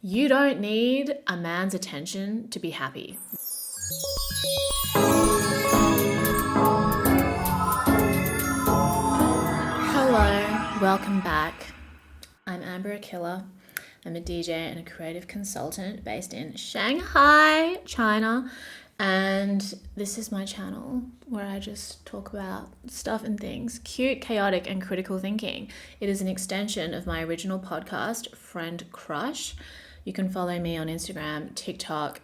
You don't need a man's attention to be happy. Hello, welcome back. I'm Akilla. I'm a DJ and a creative consultant based in Shanghai, China. And this is my channel where I just talk about stuff and things, cute, chaotic, and critical thinking. It is an extension of my original podcast, Friend Crush. You can follow me on Instagram, TikTok,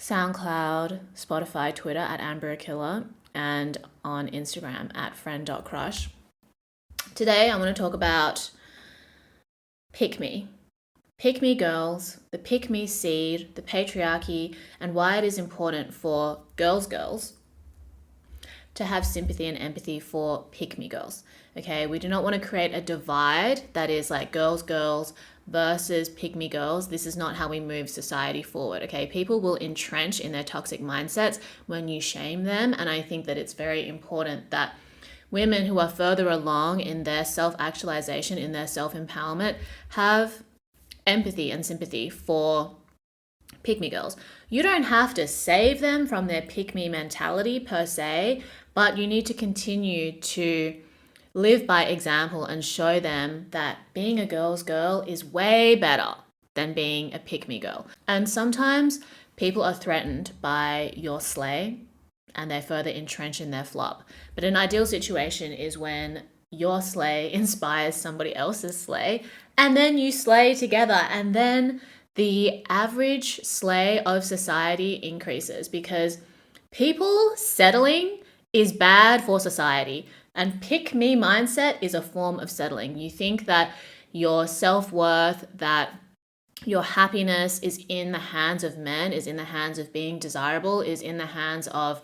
SoundCloud, Spotify, Twitter at Akilla, and on Instagram at friend.crush. Today I want to talk about pick me girls, the pick me seed, the patriarchy, and why it is important for girls to have sympathy and empathy for pick me girls. Okay, we do not want to create a divide that is like girls versus pick me girls. This is not how we move society forward. Okay, people will entrench in their toxic mindsets when you shame them, and I think that it's very important that women who are further along in their self-actualization, in their self-empowerment, have empathy and sympathy for pick me girls. You don't have to save them from their pick me mentality per se, but you need to continue to live by example and show them that being a girl's girl is way better than being a pick me girl. And sometimes people are threatened by your slay and they further entrench in their flop. But an ideal situation is when your slay inspires somebody else's slay, and then you slay together, and then the average slay of society increases, because people settling is bad for society, and pick me mindset is a form of settling. You think that your self-worth, that your happiness is in the hands of men, is in the hands of being desirable, is in the hands of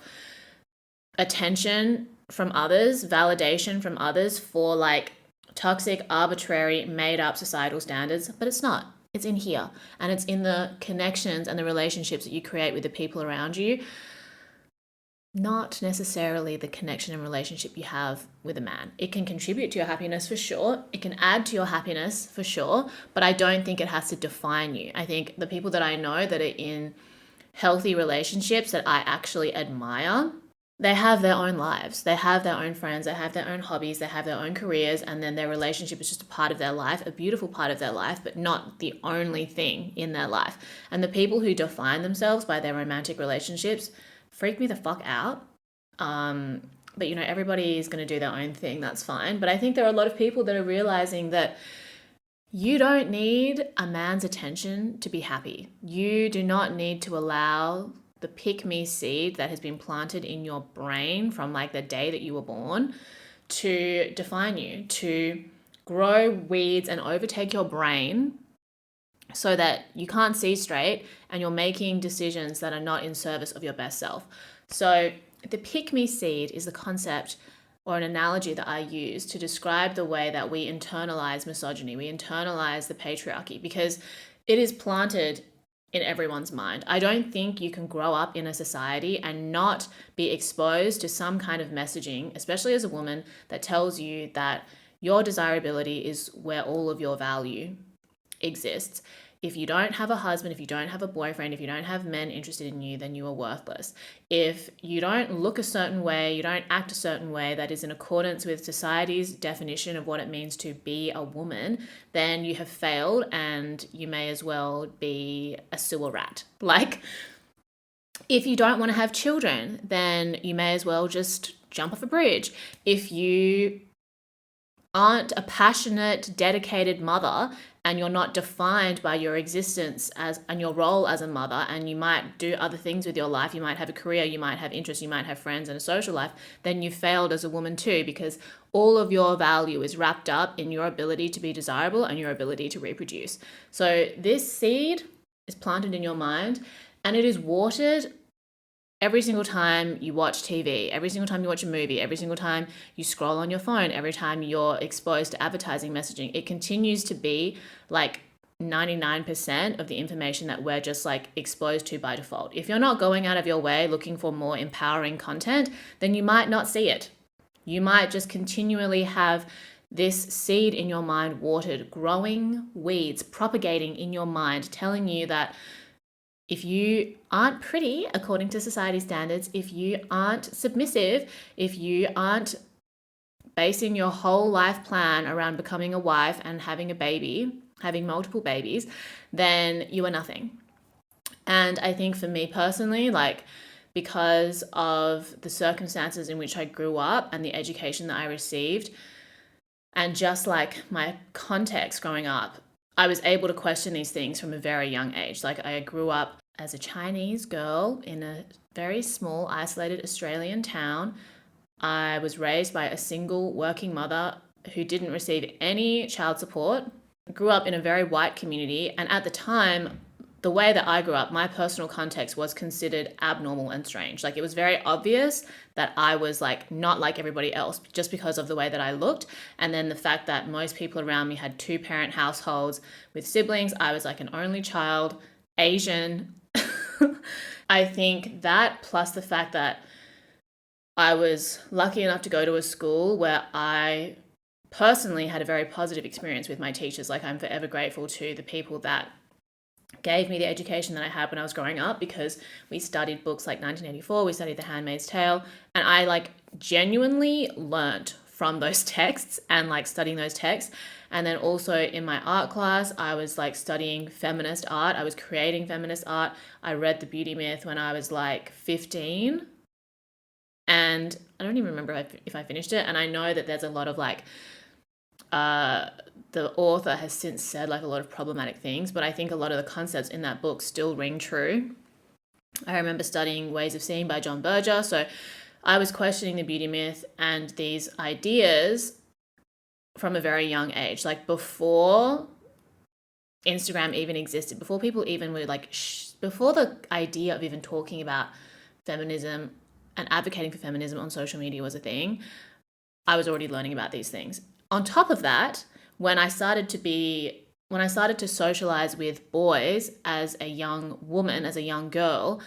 attention from others, validation from others for like toxic, arbitrary, made up societal standards, but it's not. It's in here, and it's in the connections and the relationships that you create with the people around you, not necessarily the connection and relationship you have with a man. It can contribute to your happiness for sure. It can add to your happiness for sure, but I don't think it has to define you. I think the people that I know that are in healthy relationships that I actually admire, they have their own lives. They have their own friends. They have their own hobbies. They have their own careers. And then their relationship is just a part of their life, a beautiful part of their life, but not the only thing in their life. And the people who define themselves by their romantic relationships freak me the fuck out. But you know, everybody is going to do their own thing. That's fine. But I think there are a lot of people that are realizing that you don't need a man's attention to be happy. You do not need to allow the pick me seed that has been planted in your brain from like the day that you were born to define you, to grow weeds and overtake your brain so that you can't see straight and you're making decisions that are not in service of your best self. So the pick me seed is the concept or an analogy that I use to describe the way that we internalize misogyny, we internalize the patriarchy, because it is planted in everyone's mind. I don't think you can grow up in a society and not be exposed to some kind of messaging, especially as a woman, that tells you that your desirability is where all of your value exists. If you don't have a husband, if you don't have a boyfriend, if you don't have men interested in you, then you are worthless. If you don't look a certain way, you don't act a certain way that is in accordance with society's definition of what it means to be a woman, then you have failed and you may as well be a sewer rat. Like, if you don't want to have children, then you may as well just jump off a bridge. If you aren't a passionate, dedicated mother and you're not defined by your existence as and your role as a mother, and you might do other things with your life, you might have a career, you might have interests, you might have friends and a social life, then you failed as a woman too, because all of your value is wrapped up in your ability to be desirable and your ability to reproduce. So this seed is planted in your mind, and it is watered every single time you watch TV, every single time you watch a movie, every single time you scroll on your phone, every time you're exposed to advertising messaging. It continues to be like 99% of the information that we're just like exposed to by default. If you're not going out of your way looking for more empowering content, then you might not see it. You might just continually have this seed in your mind watered, growing weeds, propagating in your mind, telling you that if you aren't pretty according to society standards, if you aren't submissive, if you aren't basing your whole life plan around becoming a wife and having a baby, having multiple babies, then you are nothing. And I think for me personally, like, because of the circumstances in which I grew up and the education that I received, and just like my context growing up, I was able to question these things from a very young age. Like, I grew up as a Chinese girl in a very small, isolated Australian town. I was raised by a single working mother who didn't receive any child support. Grew up in a very white community, and at the time, the way that I grew up, my personal context was considered abnormal and strange. Like, it was very obvious that I was like not like everybody else just because of the way that I looked. And then the fact that most people around me had 2-parent households with siblings. I was like an only child, Asian. I think that, plus the fact that I was lucky enough to go to a school where I personally had a very positive experience with my teachers. Like, I'm forever grateful to the people that gave me the education that I had when I was growing up, because we studied books like 1984, we studied The Handmaid's Tale, and I like genuinely learnt from those texts and like studying those texts. And then also in my art class, I was like studying feminist art. I was creating feminist art. I read The Beauty Myth when I was like 15, and I don't even remember if I finished it. And I know that there's a lot of like the author has since said like a lot of problematic things, but I think a lot of the concepts in that book still ring true. I remember studying Ways of Seeing by John Berger. So I was questioning the beauty myth and these ideas from a very young age, like before Instagram even existed, before people even were like, before the idea of even talking about feminism and advocating for feminism on social media was a thing. I was already learning about these things. On top of that, when I started to socialize with boys as a young woman, as a young girl,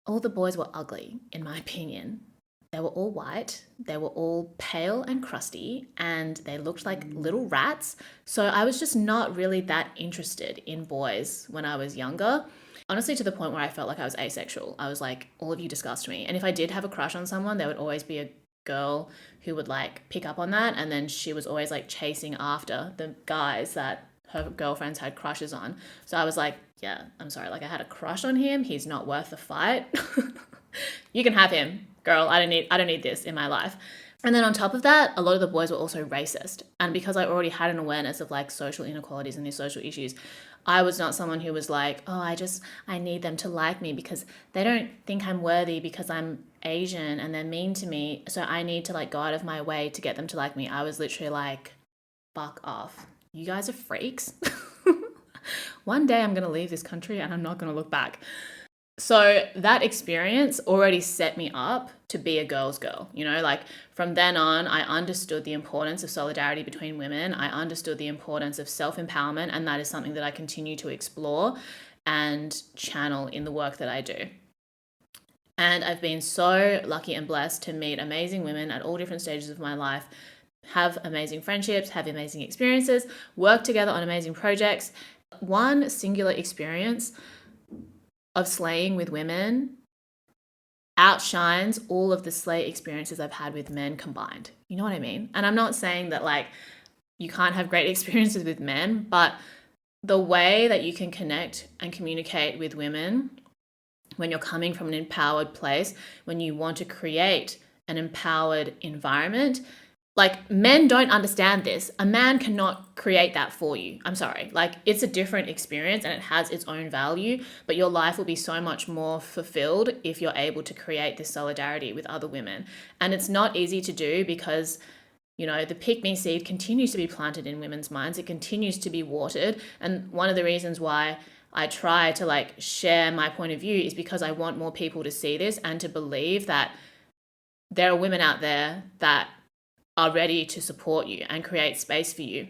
all the boys were ugly, in my opinion. They were all white, they were all pale and crusty, and they looked like little rats. So I was just not really that interested in boys when I was younger. Honestly, to the point where I felt like I was asexual. I was like, all of you disgust me. And if I did have a crush on someone, there would always be a girl who would like pick up on that, and then she was always like chasing after the guys that her girlfriends had crushes on. So I was like, yeah, I'm sorry, like I had a crush on him, he's not worth the fight. You can have him, girl. I don't need this in my life. And then on top of that, a lot of the boys were also racist. And because I already had an awareness of like social inequalities and these social issues, I was not someone who was like, oh, I need them to like me because they don't think I'm worthy because I'm Asian and they're mean to me. So I need to like go out of my way to get them to like me. I was literally like, fuck off. You guys are freaks. One day I'm going to leave this country and I'm not going to look back. So that experience already set me up to be a girl's girl. You know, like from then on, I understood the importance of solidarity between women. I understood the importance of self-empowerment, and that is something that I continue to explore and channel in the work that I do. And I've been so lucky and blessed to meet amazing women at all different stages of my life, have amazing friendships, have amazing experiences, work together on amazing projects. One singular experience of slaying with women outshines all of the slay experiences I've had with men combined. You know what I mean? And I'm not saying that like you can't have great experiences with men, but the way that you can connect and communicate with women when you're coming from an empowered place, when you want to create an empowered environment, like men don't understand this. A man cannot create that for you. I'm sorry. Like it's a different experience and it has its own value, but your life will be so much more fulfilled if you're able to create this solidarity with other women. And it's not easy to do because, you know, the pick me seed continues to be planted in women's minds. It continues to be watered. And one of the reasons why I try to like share my point of view is because I want more people to see this and to believe that there are women out there that are ready to support you and create space for you.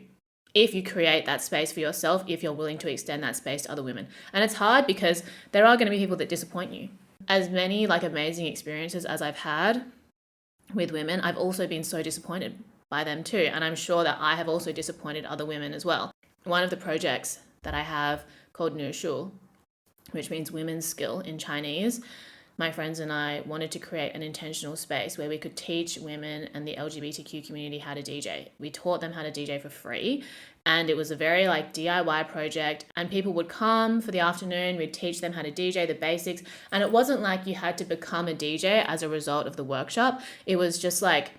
If you create that space for yourself, if you're willing to extend that space to other women. And it's hard because there are going to be people that disappoint you. As many like amazing experiences as I've had with women, I've also been so disappointed by them too. And I'm sure that I have also disappointed other women as well. One of the projects that I have called Nu Shu, which means women's skill in Chinese, my friends and I wanted to create an intentional space where we could teach women and the LGBTQ community how to DJ. We taught them how to DJ for free. And it was a very like DIY project, and people would come for the afternoon. We'd teach them how to DJ, the basics. And it wasn't like you had to become a DJ as a result of the workshop. It was just like,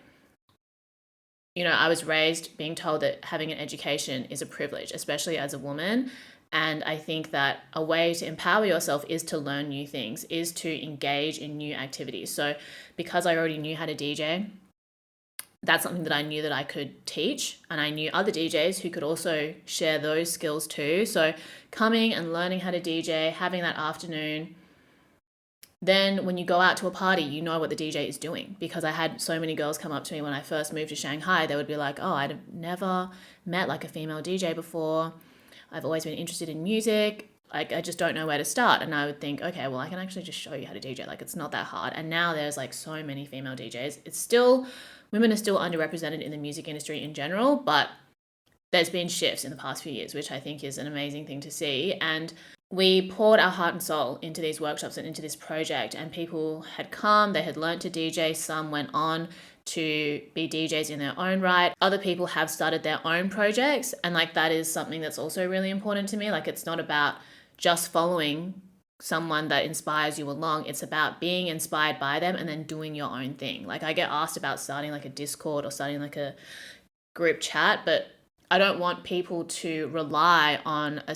I was raised being told that having an education is a privilege, especially as a woman. And I think that a way to empower yourself is to learn new things, is to engage in new activities. So because I already knew how to DJ, that's something that I knew that I could teach, and I knew other DJs who could also share those skills too. So coming and learning how to DJ, having that afternoon, then when you go out to a party, you know what the DJ is doing. Because I had so many girls come up to me when I first moved to Shanghai. They would be like, oh, I'd never met like a female DJ before. I've always been interested in music. Like, I just don't know where to start. And I would think, okay, well, I can actually just show you how to DJ. Like, it's not that hard. And now there's like so many female DJs. Women are still underrepresented in the music industry in general, but there's been shifts in the past few years, which I think is an amazing thing to see. And we poured our heart and soul into these workshops and into this project, and people had come, they had learned to DJ. Some went on to be DJs in their own right. Other people have started their own projects, and like that is something that's also really important to me. Like, it's not about just following someone that inspires you along. It's about being inspired by them and then doing your own thing. Like, I get asked about starting like a Discord or starting like a group chat, but I don't want people to rely on a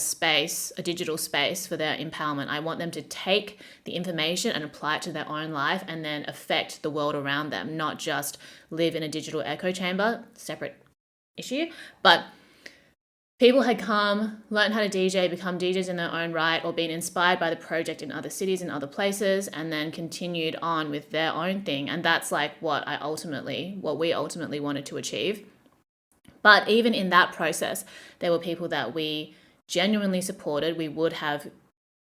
digital space for their empowerment. I want them to take the information and apply it to their own life and then affect the world around them, not just live in a digital echo chamber, separate issue. But people had come, learned how to DJ, become DJs in their own right, or been inspired by the project in other cities and other places, and then continued on with their own thing. And that's like what we ultimately wanted to achieve. But even in that process, there were people that we genuinely supported. We would have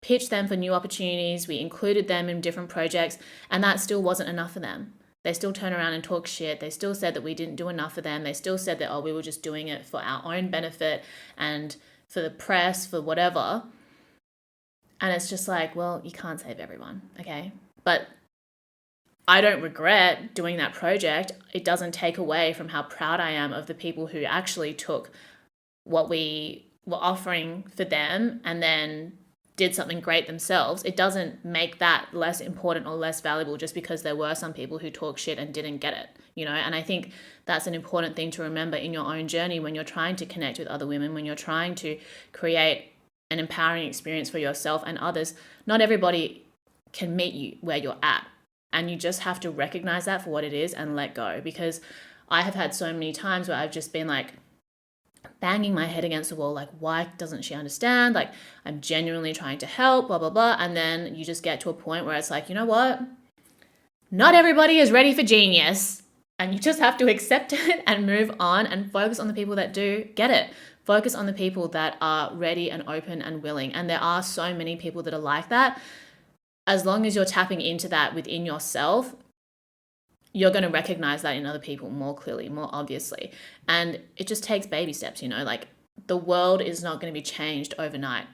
pitched them for new opportunities. We included them in different projects, and that still wasn't enough for them. They still turn around and talk shit. They still said that we didn't do enough for them. They still said that, we were just doing it for our own benefit and for the press, for whatever. And it's just like, well, you can't save everyone, okay? But I don't regret doing that project. It doesn't take away from how proud I am of the people who actually took what we were offering for them and then did something great themselves. It doesn't make that less important or less valuable just because there were some people who talk shit and didn't get it, And I think that's an important thing to remember in your own journey when you're trying to connect with other women, when you're trying to create an empowering experience for yourself and others. Not everybody can meet you where you're at. And you just have to recognize that for what it is and let go. Because I have had so many times where I've just been like banging my head against the wall, like, why doesn't she understand? Like, I'm genuinely trying to help, blah, blah, blah. And then you just get to a point where it's like, you know what? Not everybody is ready for genius. And you just have to accept it and move on and focus on the people that do get it. Focus on the people that are ready and open and willing. And there are so many people that are like that. As long as you're tapping into that within yourself, you're going to recognize that in other people more clearly, more obviously. And it just takes baby steps, like the world is not going to be changed overnight.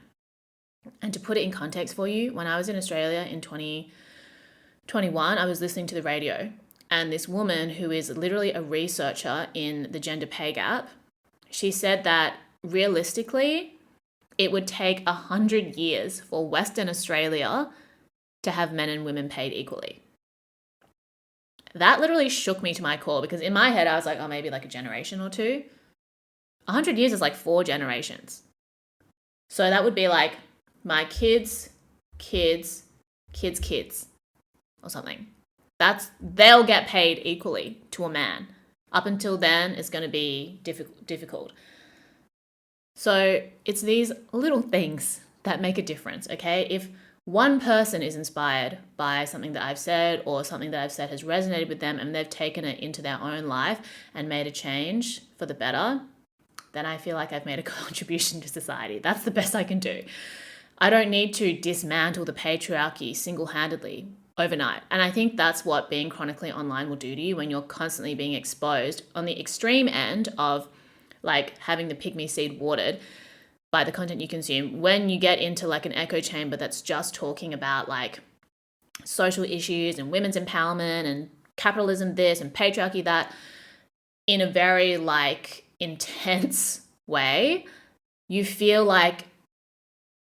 And to put it in context for you, when I was in Australia in 2021, I was listening to the radio, and this woman who is literally a researcher in the gender pay gap, she said that realistically, it would take 100 years for Western Australia to have men and women paid equally. That literally shook me to my core, because in my head I was like, maybe like a generation or two. 100 years is like 4 generations. So that would be like my kids, kids, kids, kids, or something. They'll get paid equally to a man. Up until then, it's going to be difficult. So it's these little things that make a difference, okay? If one person is inspired by something that I've said, or something that I've said has resonated with them and they've taken it into their own life and made a change for the better, then I feel like I've made a contribution to society. That's the best I can do. I don't need to dismantle the patriarchy single-handedly. overnight. And I think that's what being chronically online will do to you when you're constantly being exposed on the extreme end of like having the pygmy seed watered by the content you consume. When you get into like an echo chamber that's just talking about like social issues and women's empowerment and capitalism this and patriarchy that in a very like intense way, you feel like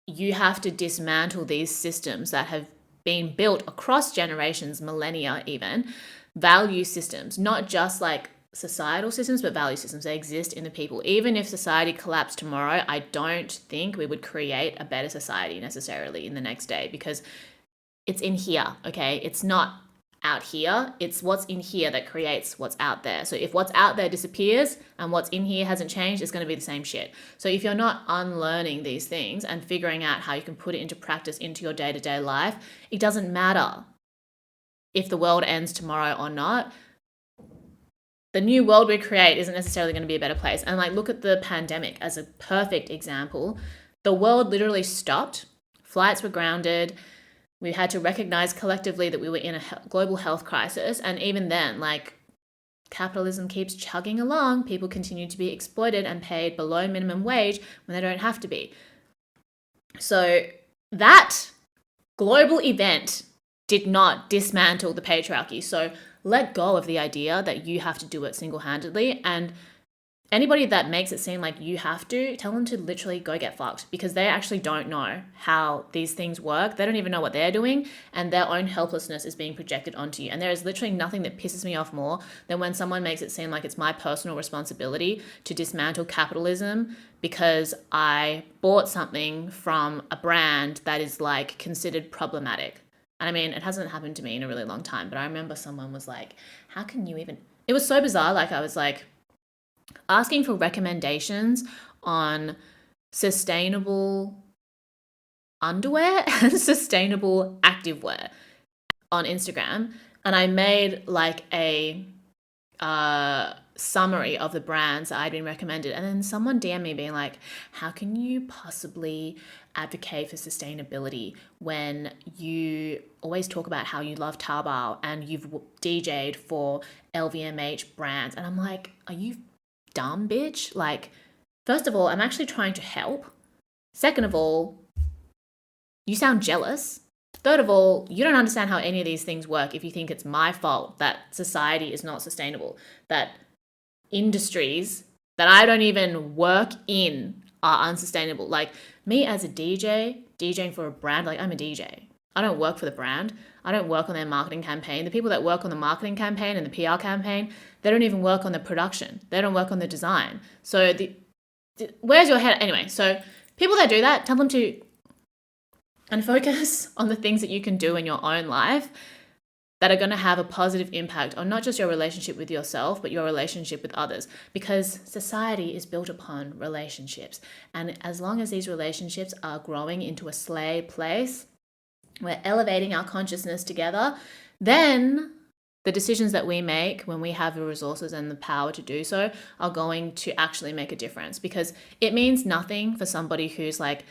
you have to dismantle these systems that have been built across generations, millennia even, value systems, not just like societal systems, but value systems. They exist in the people. Even if society collapsed tomorrow, I don't think we would create a better society necessarily in the next day, because it's in here, okay? It's not out here. It's what's in here that creates what's out there. So if what's out there disappears and what's in here hasn't changed, it's going to be the same shit. So if you're not unlearning these things and figuring out how you can put it into practice into your day-to-day life, it doesn't matter if the world ends tomorrow or not. The new world we create isn't necessarily going to be a better place. And like, look at the pandemic as a perfect example. The world literally stopped. Flights were grounded. We had to recognize collectively that we were in a global health crisis. And even then, like, capitalism keeps chugging along. People continue to be exploited and paid below minimum wage when they don't have to be. So that global event did not dismantle the patriarchy. So let go of the idea that you have to do it single-handedly. And anybody that makes it seem like you have to, tell them to literally go get fucked, because they actually don't know how these things work. They don't even know what they're doing, and their own helplessness is being projected onto you. And there is literally nothing that pisses me off more than when someone makes it seem like it's my personal responsibility to dismantle capitalism because I bought something from a brand that is like considered problematic. And I mean, it hasn't happened to me in a really long time, but I remember someone was like, how can you even... It was so bizarre. Like, I was like asking for recommendations on sustainable underwear and sustainable activewear on Instagram. And I made like a summary of the brands that I'd been recommended. And then someone DM'd me being like, how can you possibly advocate for sustainability when you always talk about how you love Taobao and you've DJ'd for LVMH brands? And I'm like, are you dumb, bitch? Like, first of all, I'm actually trying to help. Second of all, you sound jealous. Third of all, you don't understand how any of these things work if you think it's my fault that society is not sustainable, that industries that I don't even work in are unsustainable. Like, me as a DJ, DJing for a brand, like, I'm a DJ. I don't work for the brand. I don't work on their marketing campaign. The people that work on the marketing campaign and the PR campaign, they don't even work on the production. They don't work on the design. So where's your head? Anyway, so people that do that, tell them to and focus on the things that you can do in your own life that are going to have a positive impact on not just your relationship with yourself, but your relationship with others. Because society is built upon relationships. And as long as these relationships are growing into a slay place, we're elevating our consciousness together, then the decisions that we make when we have the resources and the power to do so are going to actually make a difference. Because it means nothing for somebody who's like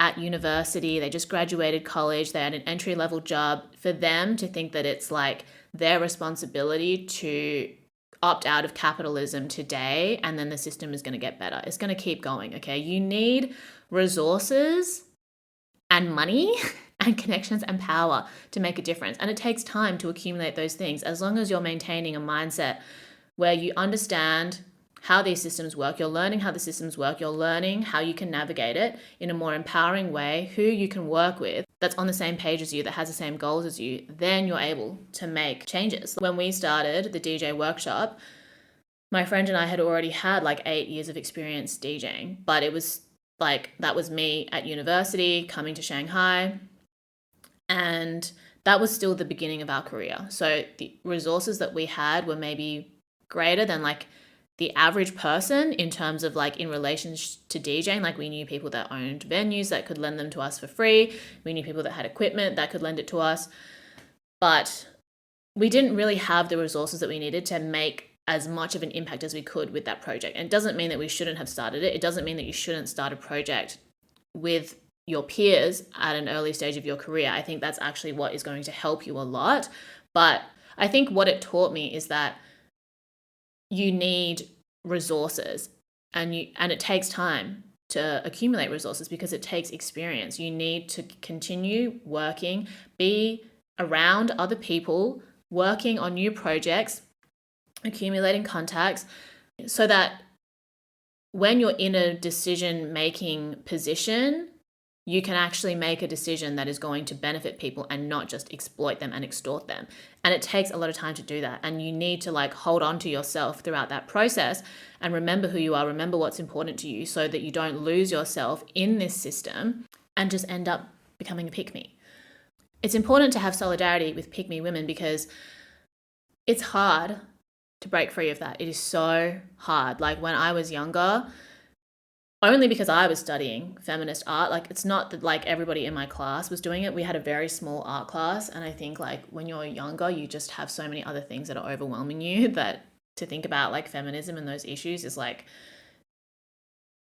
at university, they just graduated college, they had an entry-level job, for them to think that it's like their responsibility to opt out of capitalism today and then the system is going to get better. It's going to keep going, okay? You need resources and money and connections and power to make a difference. And it takes time to accumulate those things. As long as you're maintaining a mindset where you understand how these systems work, you're learning how the systems work, you're learning how you can navigate it in a more empowering way, who you can work with that's on the same page as you, that has the same goals as you, then you're able to make changes. When we started the DJ workshop, my friend and I had already had like 8 years of experience DJing, but it was like, that was me at university, coming to Shanghai, and that was still the beginning of our career. So the resources that we had were maybe greater than like the average person in terms of like in relation to DJing. Like, we knew people that owned venues that could lend them to us for free. We knew people that had equipment that could lend it to us. But we didn't really have the resources that we needed to make as much of an impact as we could with that project. And it doesn't mean that we shouldn't have started it. It doesn't mean that you shouldn't start a project with your peers at an early stage of your career. I think that's actually what is going to help you a lot. But I think what it taught me is that you need resources, and it takes time to accumulate resources because it takes experience. You need to continue working, be around other people, working on new projects, accumulating contacts, so that when you're in a decision-making position, you can actually make a decision that is going to benefit people and not just exploit them and extort them. And it takes a lot of time to do that. And you need to like hold on to yourself throughout that process and remember who you are, remember what's important to you, so that you don't lose yourself in this system and just end up becoming a pick-me. It's important to have solidarity with pick-me women because it's hard to break free of that. It is so hard. Like when I was younger, only because I was studying feminist art, like it's not that like everybody in my class was doing it. We had a very small art class, and I think like when you're younger, you just have so many other things that are overwhelming you that to think about like feminism and those issues is like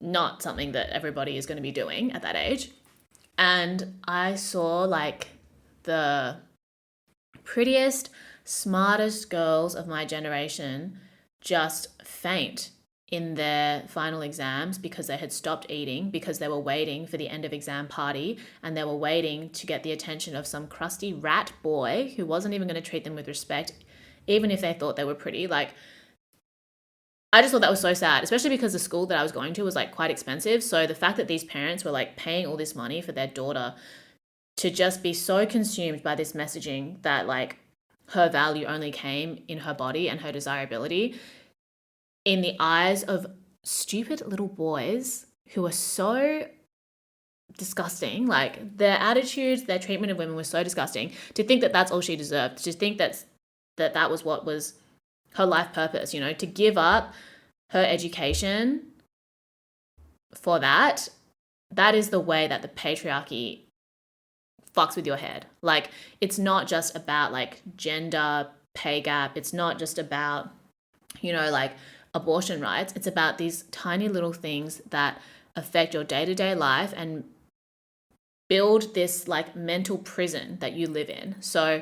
not something that everybody is going to be doing at that age. And I saw like the prettiest, smartest girls of my generation just faint in their final exams because they had stopped eating, because they were waiting for the end of exam party, and they were waiting to get the attention of some crusty rat boy who wasn't even going to treat them with respect, even if they thought they were pretty. Like, I just thought that was so sad, especially because the school that I was going to was like quite expensive. So the fact that these parents were like paying all this money for their daughter to just be so consumed by this messaging that like her value only came in her body and her desirability, in the eyes of stupid little boys who are so disgusting. Like their attitudes, their treatment of women was so disgusting. To think that that's all she deserved, to think that was what was her life purpose, you know, to give up her education for that is the way that the patriarchy fucks with your head. Like it's not just about like gender pay gap. It's not just about, you know, like abortion rights. It's about these tiny little things that affect your day-to-day life and build this like mental prison that you live in. So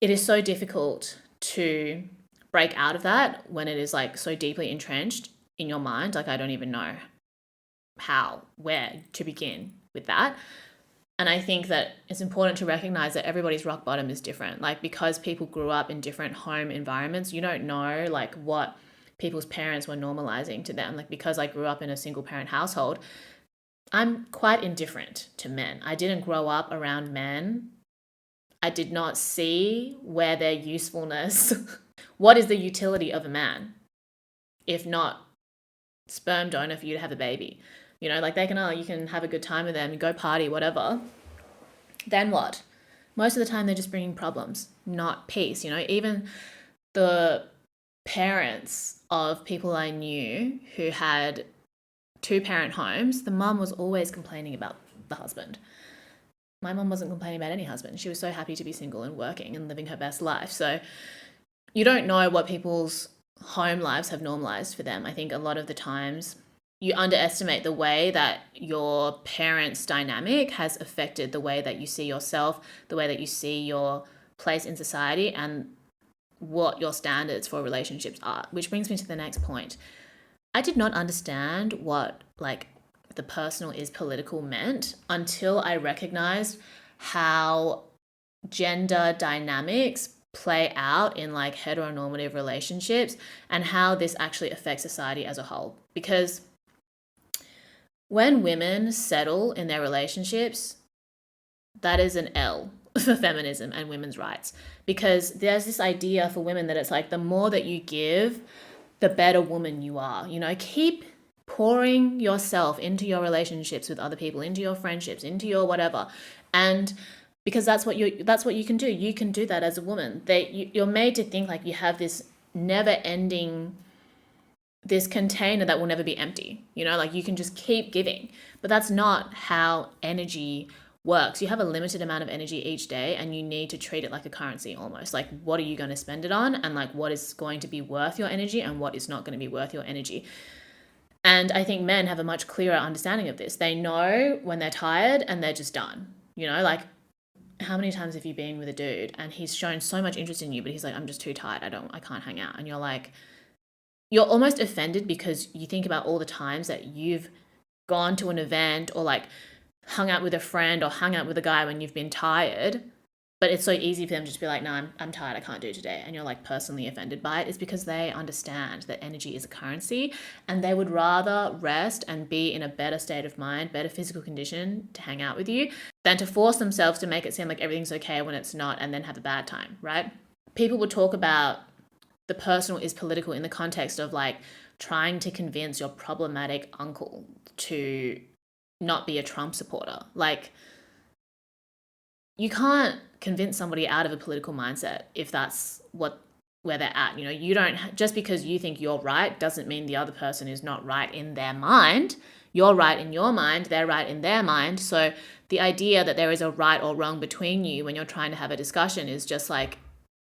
it is so difficult to break out of that when it is like so deeply entrenched in your mind. Like I don't even know where to begin with that. And I think that it's important to recognize that everybody's rock bottom is different. Like because people grew up in different home environments, you don't know like what people's parents were normalizing to them. Like because I grew up in a single parent household, I'm quite indifferent to men. I didn't grow up around men. I did not see where their usefulness, what is the utility of a man, if not sperm donor for you to have a baby? You know, like you can have a good time with them, go party, whatever. Then what? Most of the time they're just bringing problems, not peace. You know, even the parents of people I knew who had 2-parent homes, the mum was always complaining about the husband. My mum wasn't complaining about any husband. She was so happy to be single and working and living her best life. So you don't know what people's home lives have normalized for them. I think a lot of the times you underestimate the way that your parents' dynamic has affected the way that you see yourself, the way that you see your place in society, and what your standards for relationships are. Which brings me to the next point. I did not understand what like the personal is political meant until I recognized how gender dynamics play out in like heteronormative relationships and how this actually affects society as a whole. Because when women settle in their relationships, that is an L for feminism and women's rights. Because there's this idea for women that it's like the more that you give, the better woman you are. You know, keep pouring yourself into your relationships with other people, into your friendships, into your whatever. And because that's what you can do. You can do that as a woman. You're made to think like you have this never-ending, this container that will never be empty. You know, like you can just keep giving. But that's not how energy works. You have a limited amount of energy each day, and you need to treat it like a currency almost. Like, what are you going to spend it on, and like what is going to be worth your energy and what is not going to be worth your energy. And I think men have a much clearer understanding of this. They know when they're tired and they're just done. Like, how many times have you been with a dude and he's shown so much interest in you, but he's like, I'm just too tired. I can't hang out. And you're like, you're almost offended because you think about all the times that you've gone to an event or like hung out with a friend or hung out with a guy when you've been tired, but it's so easy for them to just be like, no, I'm tired, I can't do it today. And you're like personally offended by it. It's because they understand that energy is a currency and they would rather rest and be in a better state of mind, better physical condition to hang out with you than to force themselves to make it seem like everything's okay when it's not and then have a bad time, right? People would talk about the personal is political in the context of like trying to convince your problematic uncle to not be a Trump supporter. Like, you can't convince somebody out of a political mindset if that's where they're at. You don't, just because you think you're right doesn't mean the other person is not right in their mind. You're right in your mind, they're right in their mind. So the idea that there is a right or wrong between you when you're trying to have a discussion is just like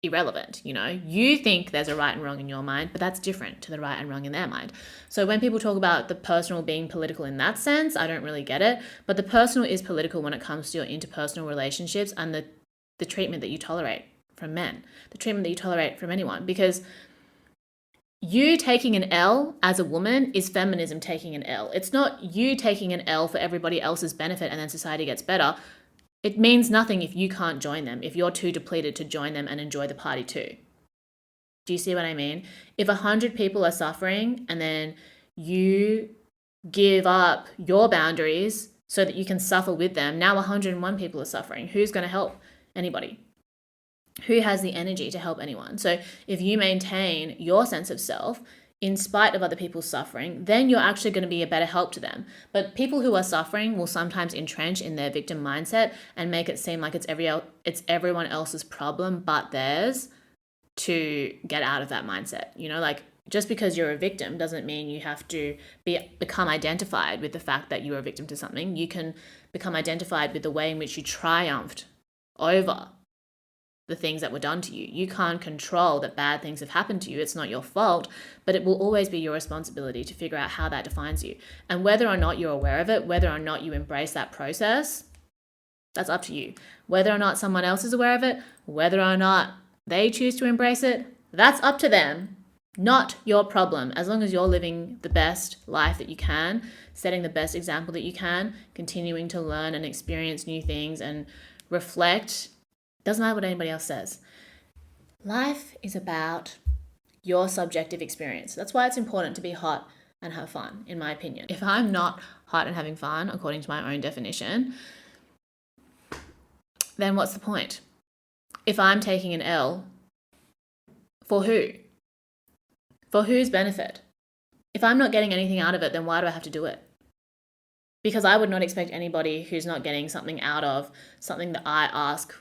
irrelevant. You think there's a right and wrong in your mind, but that's different to the right and wrong in their mind. So when people talk about the personal being political in that sense, I don't really get it. But the personal is political when it comes to your interpersonal relationships and the treatment that you tolerate from men, the treatment that you tolerate from anyone. Because you taking an L as a woman is feminism taking an L. It's not you taking an L for everybody else's benefit and then society gets better. It means nothing if you can't join them, if you're too depleted to join them and enjoy the party too. Do you see what I mean? If 100 people are suffering and then you give up your boundaries so that you can suffer with them, now 101 people are suffering. Who's going to help anybody? Who has the energy to help anyone? So if you maintain your sense of self in spite of other people's suffering, then you're actually going to be a better help to them. But people who are suffering will sometimes entrench in their victim mindset and make it seem like it's everyone else's problem but theirs to get out of that mindset. Like, just because you're a victim doesn't mean you have to become identified with the fact that you're a victim to something. You can become identified with the way in which you triumphed over the things that were done to you. You can't control that bad things have happened to you. It's not your fault, but it will always be your responsibility to figure out how that defines you. And whether or not you're aware of it, whether or not you embrace that process, that's up to you. Whether or not someone else is aware of it, whether or not they choose to embrace it, that's up to them, not your problem. As long as you're living the best life that you can, setting the best example that you can, continuing to learn and experience new things and reflect. Doesn't matter what anybody else says. Life is about your subjective experience. That's why it's important to be hot and have fun, in my opinion. If I'm not hot and having fun, according to my own definition, then what's the point? If I'm taking an L, for who? For whose benefit? If I'm not getting anything out of it, then why do I have to do it? Because I would not expect anybody who's not getting something out of something that I ask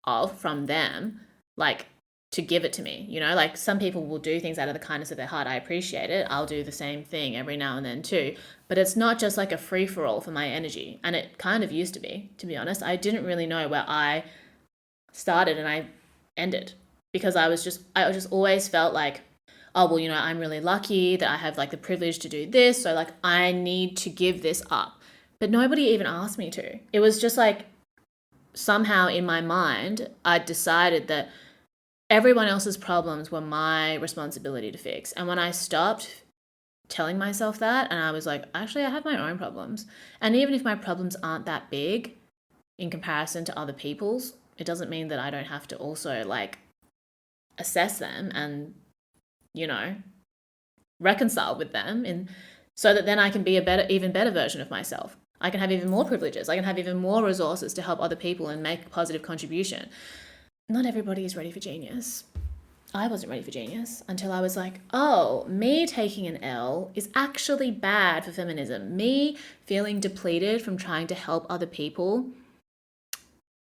of from them, like, to give it to me. Like, some people will do things out of the kindness of their heart. I appreciate it. I'll do the same thing every now and then too. But it's not just like a free-for-all for my energy. And it kind of used to be honest. I didn't really know where I started and I ended, because I just always felt like, oh, well, I'm really lucky that I have like the privilege to do this. So like, I need to give this up. But nobody even asked me to. It was just like, somehow in my mind, I decided that everyone else's problems were my responsibility to fix. And when I stopped telling myself that, and I was like, actually, I have my own problems. And even if my problems aren't that big in comparison to other people's, it doesn't mean that I don't have to also like assess them and, reconcile with them, so that then I can be even better version of myself. I can have even more privileges. I can have even more resources to help other people and make a positive contribution. Not everybody is ready for genius. I wasn't ready for genius until I was like, oh, me taking an L is actually bad for feminism. Me feeling depleted from trying to help other people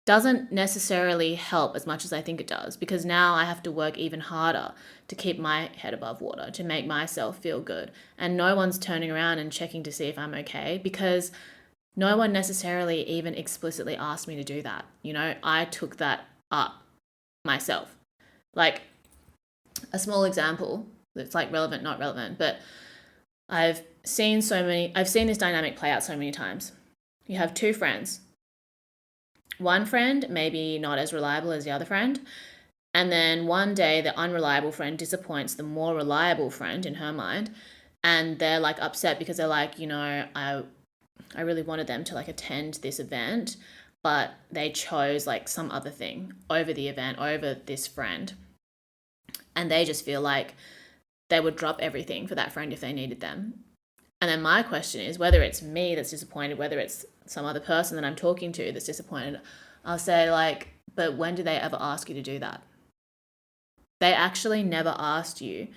doesn't necessarily help as much as I think it does, because now I have to work even harder to keep my head above water, to make myself feel good. And no one's turning around and checking to see if I'm okay, because no one necessarily even explicitly asked me to do that. I took that up myself. Like, a small example that's like relevant, not relevant, but I've seen this dynamic play out so many times. You have two friends. One friend maybe not as reliable as the other friend, and then one day the unreliable friend disappoints the more reliable friend in her mind, and they're like upset because they're like, I really wanted them to like attend this event, but they chose like some other thing over the event, over this friend. And they just feel like they would drop everything for that friend if they needed them. And then my question is, whether it's me that's disappointed, whether it's some other person that I'm talking to that's disappointed, I'll say like, but when did they ever ask you to do that? They actually never asked you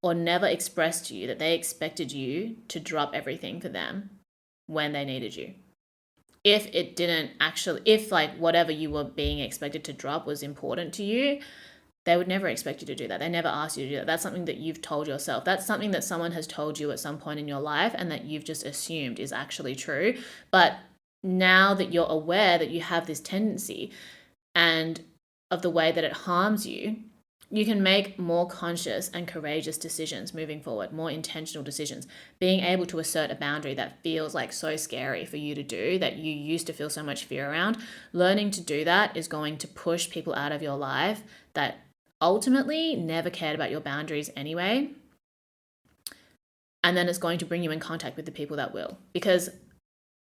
or never expressed to you that they expected you to drop everything for them when they needed you. If like whatever you were being expected to drop was important to you, they would never expect you to do that. They never asked you to do that. That's something that you've told yourself. That's something that someone has told you at some point in your life and that you've just assumed is actually true. But now that you're aware that you have this tendency and of the way that it harms you, you can make more conscious and courageous decisions moving forward, more intentional decisions. Being able to assert a boundary that feels like so scary for you to do, that you used to feel so much fear around, learning to do that is going to push people out of your life that ultimately never cared about your boundaries anyway. And then it's going to bring you in contact with the people that will. Because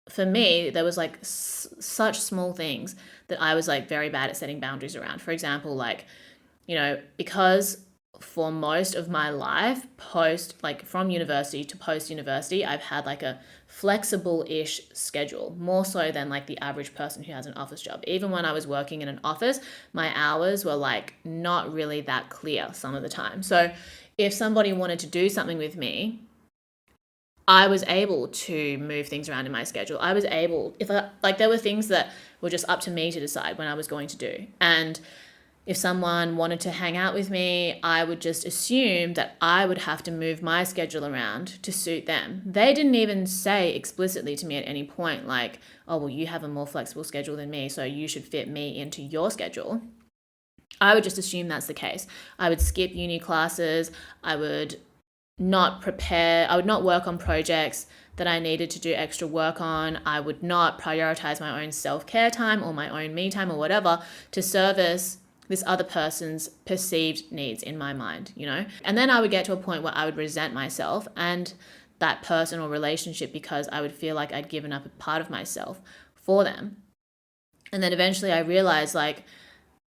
for me, there was like such small things that I was like very bad at setting boundaries around. For example, like, because for most of my life, from university to post university, I've had like a flexible-ish schedule, more so than like the average person who has an office job. Even when I was working in an office, my hours were like not really that clear some of the time. So if somebody wanted to do something with me, I was able to move things around in my schedule. There were things that were just up to me to decide when I was going to do. And if someone wanted to hang out with me, I would just assume that I would have to move my schedule around to suit them. They didn't even say explicitly to me at any point, like, oh, well, you have a more flexible schedule than me, so you should fit me into your schedule. I would just assume that's the case. I would skip uni classes. I would not work on projects that I needed to do extra work on. I would not prioritize my own self-care time or my own me time or whatever to service this other person's perceived needs in my mind, And then I would get to a point where I would resent myself and that person or relationship because I would feel like I'd given up a part of myself for them. And then eventually I realized like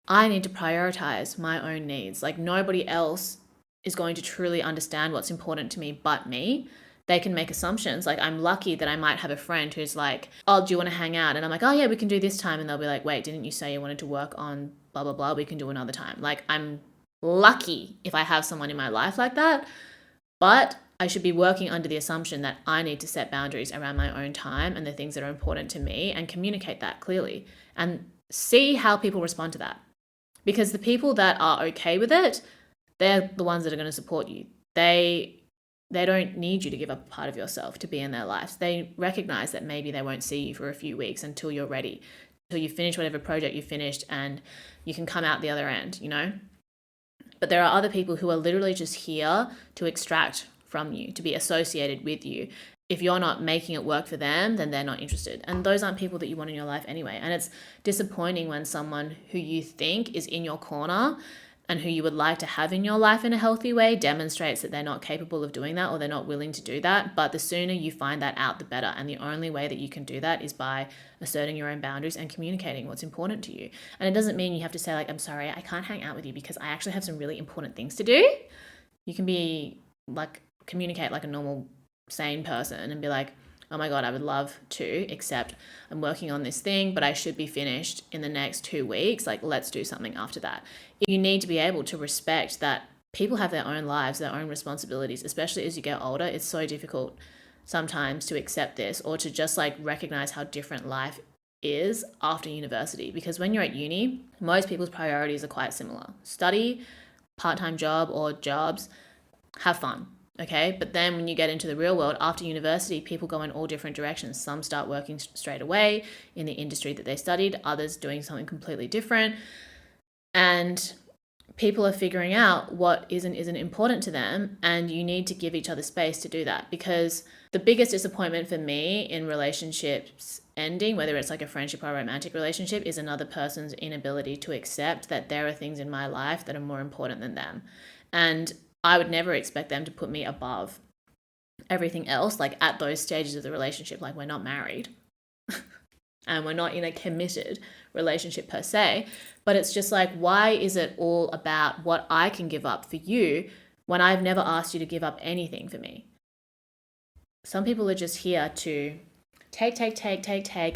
I need to prioritize my own needs. Like nobody else is going to truly understand what's important to me but me. They can make assumptions. Like I'm lucky that I might have a friend who's like, oh, do you want to hang out? And I'm like, oh yeah, we can do this time. And they'll be like, wait, didn't you say you wanted to work on blah, blah, blah? We can do another time. Like I'm lucky if I have someone in my life like that, but I should be working under the assumption that I need to set boundaries around my own time and the things that are important to me and communicate that clearly and see how people respond to that. Because the people that are okay with it, they're the ones that are going to support you. They don't need you to give up a part of yourself to be in their lives. They recognize that maybe they won't see you for a few weeks until you're ready, until you finish whatever project you finished and you can come out the other end, But there are other people who are literally just here to extract from you, to be associated with you. If you're not making it work for them, then they're not interested. And those aren't people that you want in your life anyway. And it's disappointing when someone who you think is in your corner and who you would like to have in your life in a healthy way demonstrates that they're not capable of doing that or they're not willing to do that. But the sooner you find that out, the better. And the only way that you can do that is by asserting your own boundaries and communicating what's important to you. And it doesn't mean you have to say like, I'm sorry, I can't hang out with you because I actually have some really important things to do. You can be like, communicate like a normal, sane person and be like, oh my God, I would love to, except I'm working on this thing, but I should be finished in the next 2 weeks. Like, let's do something after that. You need to be able to respect that people have their own lives, their own responsibilities, especially as you get older. It's so difficult sometimes to accept this or to just like recognize how different life is after university. Because when you're at uni, most people's priorities are quite similar. Study, part-time job or jobs, have fun. Okay, but then when you get into the real world after university, people go in all different directions. Some start working straight away in the industry that they studied, others doing something completely different. And people are figuring out what isn't important to them, and you need to give each other space to do that. Because the biggest disappointment for me in relationships ending, whether it's like a friendship or a romantic relationship, is another person's inability to accept that there are things in my life that are more important than them. And I would never expect them to put me above everything else, like at those stages of the relationship. Like, we're not married and we're not in a committed relationship per se, but it's just like, why is it all about what I can give up for you when I've never asked you to give up anything for me? Some people are just here to take,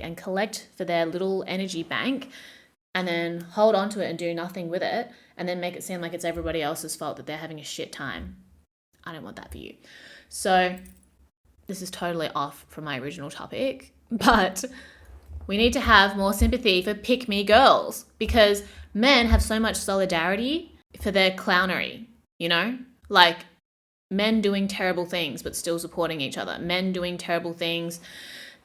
and collect for their little energy bank, and then hold on to it and do nothing with it, and then make it seem like it's everybody else's fault that they're having a shit time. I don't want that for you. So this is totally off from my original topic, but we need to have more sympathy for pick-me girls, because men have so much solidarity for their clownery, you know? Like, men doing terrible things but still supporting each other. Men doing terrible things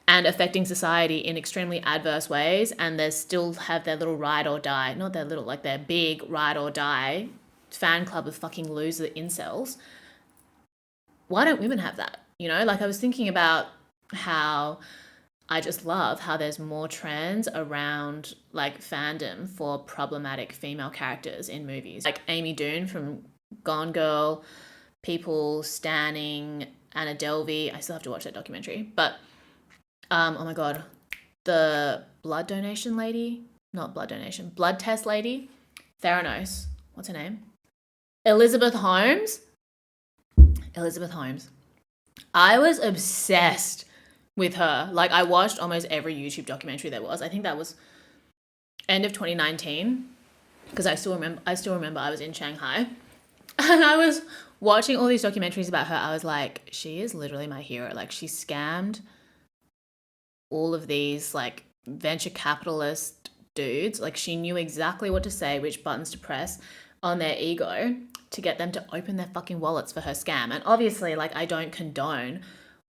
and affecting society in extremely adverse ways, and they still have their little ride or die, not their little, like their big ride or die fan club of fucking loser incels. Why don't women have that? You know, like, I was thinking about how I just love how there's more trends around like fandom for problematic female characters in movies. Like Amy Doon from Gone Girl, people standing Anna Delvey. I still have to watch that documentary. But oh my god, the blood donation lady, not blood donation, blood test lady, Theranos. What's her name? Elizabeth Holmes. Elizabeth Holmes. I was obsessed with her. Like, I watched almost every YouTube documentary there was. I think that was end of 2019, because I still remember I was in Shanghai and I was watching all these documentaries about her. I was like, she is literally my hero. Like, she scammed all of these like venture capitalist dudes. Like, she knew exactly what to say, which buttons to press on their ego to get them to open their fucking wallets for her scam. And obviously, like, I don't condone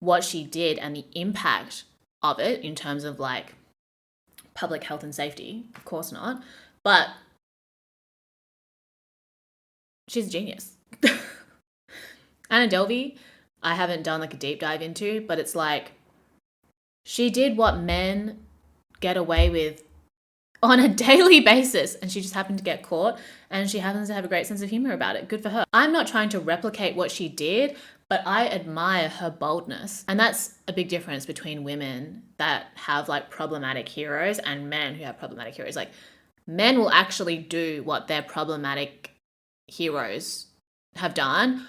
what she did and the impact of it in terms of like public health and safety. Of course not. But she's a genius. Anna Delvey, I haven't done like a deep dive into, but it's like, she did what men get away with on a daily basis, and she just happened to get caught, and she happens to have a great sense of humor about it. Good for her. I'm not trying to replicate what she did, but I admire her boldness. And that's a big difference between women that have like problematic heroes and men who have problematic heroes. Like, men will actually do what their problematic heroes have done,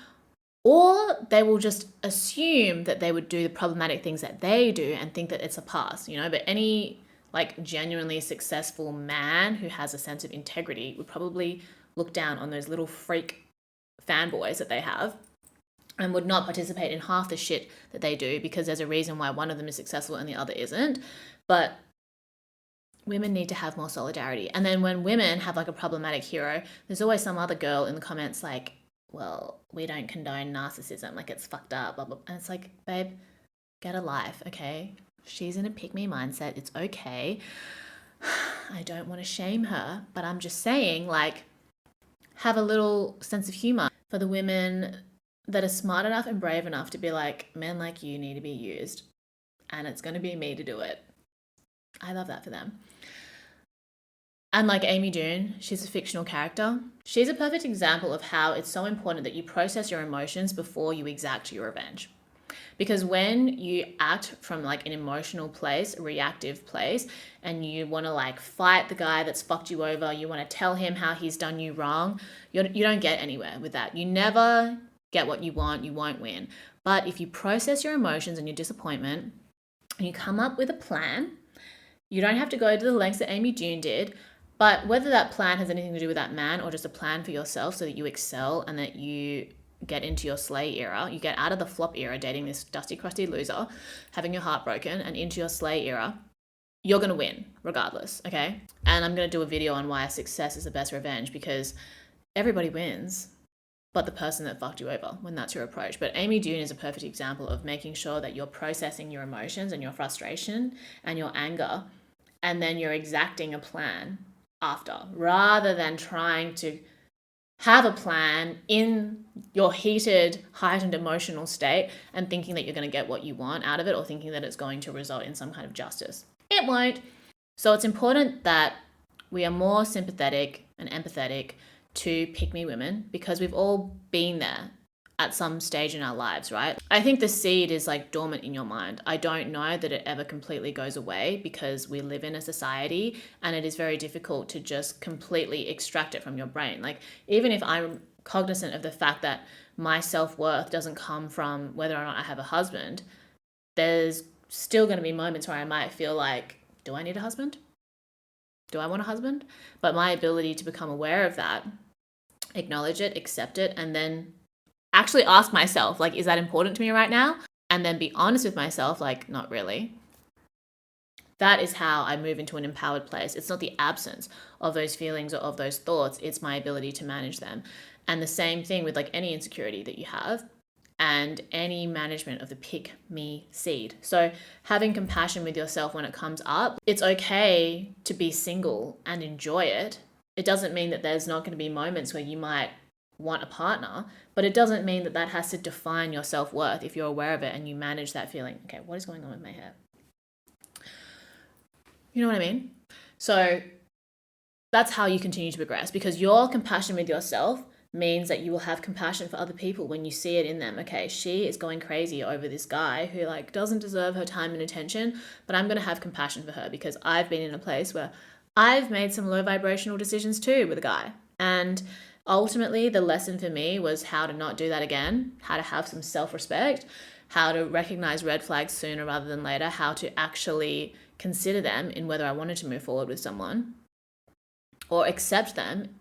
or they will just assume that they would do the problematic things that they do and think that it's a pass, you know? But any like genuinely successful man who has a sense of integrity would probably look down on those little freak fanboys that they have and would not participate in half the shit that they do, because there's a reason why one of them is successful and the other isn't. But women need to have more solidarity. And then when women have like a problematic hero, there's always some other girl in the comments like, well, we don't condone narcissism, like it's fucked up, blah, blah. And it's like, babe, get a life, okay? She's in a pick-me mindset. It's okay. I don't want to shame her, but I'm just saying, like, have a little sense of humor for the women that are smart enough and brave enough to be like, men like you need to be used, and it's going to be me to do it. I love that for them. And like Amy Doon, she's a fictional character. She's a perfect example of how it's so important that you process your emotions before you exact your revenge. Because when you act from like an emotional place, a reactive place, and you want to like fight the guy that's fucked you over, you want to tell him how he's done you wrong, you don't get anywhere with that. You never get what you want, you won't win. But if you process your emotions and your disappointment, and you come up with a plan, you don't have to go to the lengths that Amy Doon did, but whether that plan has anything to do with that man or just a plan for yourself so that you excel and that you get into your slay era, you get out of the flop era, dating this dusty, crusty loser, having your heart broken, and into your slay era, you're going to win regardless, okay? And I'm going to do a video on why success is the best revenge, because everybody wins but the person that fucked you over when that's your approach. But Amy Doon is a perfect example of making sure that you're processing your emotions and your frustration and your anger, and then you're exacting a plan after, rather than trying to have a plan in your heated, heightened emotional state and thinking that you're going to get what you want out of it, or thinking that it's going to result in some kind of justice. It won't. So it's important that we are more sympathetic and empathetic to pick me women, because we've all been there at some stage in our lives, right? I think the seed is like dormant in your mind. I don't know that it ever completely goes away, because we live in a society and it is very difficult to just completely extract it from your brain. Like, even if I'm cognizant of the fact that my self-worth doesn't come from whether or not I have a husband, there's still going to be moments where I might feel like, do I need a husband? Do I want a husband? But my ability to become aware of that, acknowledge it, accept it, and then actually ask myself, like, is that important to me right now? And then be honest with myself, like, not really. That is how I move into an empowered place. It's not the absence of those feelings or of those thoughts, it's my ability to manage them. And the same thing with like any insecurity that you have and any management of the pick me seed. So having compassion with yourself when it comes up, it's okay to be single and enjoy it. It doesn't mean that there's not going to be moments where you might want a partner, but it doesn't mean that that has to define your self-worth if you're aware of it and you manage that feeling. Okay, what is going on with my hair? You know what I mean? So that's how you continue to progress, because your compassion with yourself means that you will have compassion for other people when you see it in them. Okay, she is going crazy over this guy who like doesn't deserve her time and attention, but I'm going to have compassion for her because I've been in a place where I've made some low vibrational decisions too with a guy. And ultimately the lesson for me was how to not do that again, how to have some self-respect, how to recognize red flags sooner rather than later, how to actually consider them in whether I wanted to move forward with someone, or accept them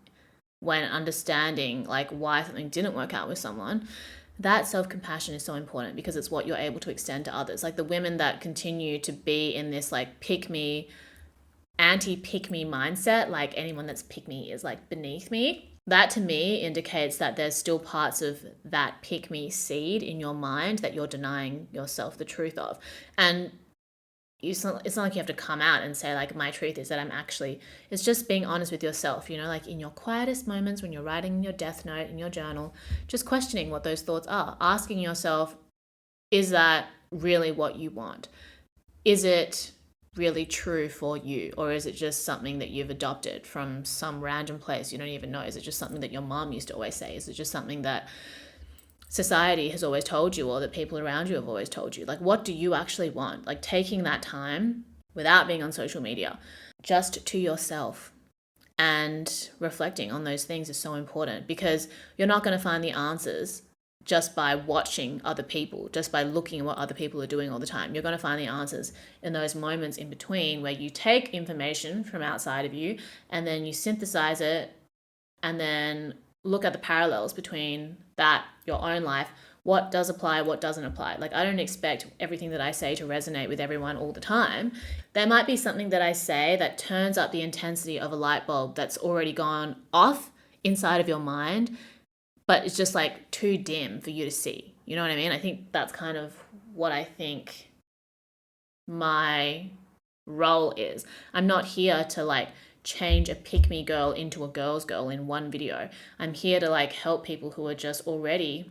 when understanding like why something didn't work out with someone. That self-compassion is so important because it's what you're able to extend to others. Like the women that continue to be in this like pick me, anti-pick me mindset, like anyone that's pick me is like beneath me, that to me indicates that there's still parts of that pick me seed in your mind that you're denying yourself the truth of. And it's not like you have to come out and say like my truth is that I'm actually, it's just being honest with yourself, you know, like in your quietest moments when you're writing your death note in your journal, just questioning what those thoughts are, asking yourself, is that really what you want? Is it really true for you, or is it just something that you've adopted from some random place you don't even know? Is it just something that your mom used to always say? Is it just something that society has always told you, or that people around you have always told you? Like, what do you actually want? Like taking that time without being on social media, just to yourself, and reflecting on those things is so important, because you're not going to find the answers just by watching other people, just by looking at what other people are doing all the time. You're going to find the answers in those moments in between where you take information from outside of you and then you synthesize it and then look at the parallels between that, your own life, what does apply, what doesn't apply. Like, I don't expect everything that I say to resonate with everyone all the time. There might be something that I say that turns up the intensity of a light bulb that's already gone off inside of your mind, but it's just like too dim for you to see. You know what I mean? I think that's kind of what I think my role is. I'm not here to like change a pick me girl into a girl's girl in one video. I'm here to like help people who are just already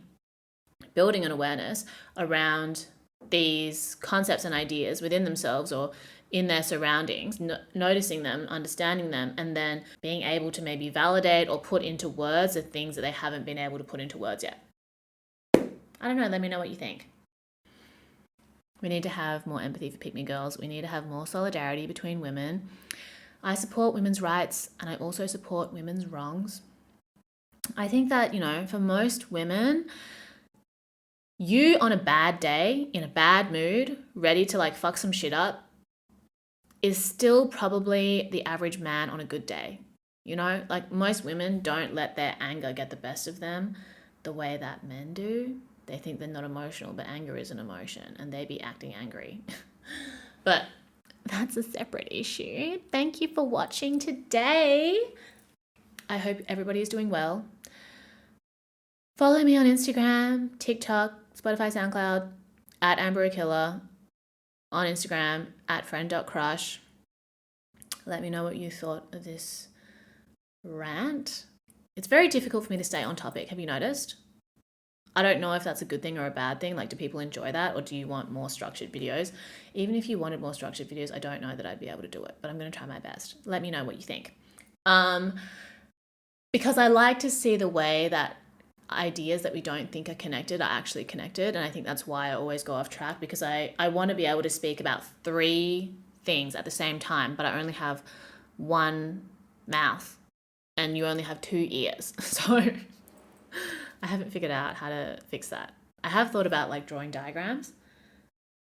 building an awareness around these concepts and ideas within themselves or in their surroundings, noticing them, understanding them, and then being able to maybe validate or put into words the things that they haven't been able to put into words yet. I don't know, let me know what you think. We need to have more empathy for pick-me girls. We need to have more solidarity between women. I support women's rights and I also support women's wrongs. I think that, you know, for most women, you on a bad day, in a bad mood, ready to like fuck some shit up, is still probably the average man on a good day. You know, like most women don't let their anger get the best of them the way that men do. They think they're not emotional, but anger is an emotion and they be acting angry. But that's a separate issue. Thank you for watching today. I hope everybody is doing well. Follow me on Instagram, TikTok, Spotify, SoundCloud, at Akilla, on Instagram, at friend.crush. Let me know what you thought of this rant. It's very difficult for me to stay on topic. Have you noticed? I don't know if that's a good thing or a bad thing. Like, do people enjoy that, or do you want more structured videos? Even if you wanted more structured videos, I don't know that I'd be able to do it, but I'm going to try my best. Let me know what you think. Because I like to see the way that ideas that we don't think are connected are actually connected. And I think that's why I always go off track, because I want to be able to speak about 3 things at the same time, but I only have one mouth and you only have 2 ears. So I haven't figured out how to fix that. I have thought about like drawing diagrams,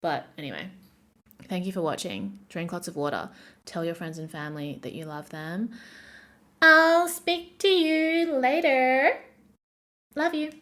but anyway, thank you for watching. Drink lots of water. Tell your friends and family that you love them. I'll speak to you later. Love you.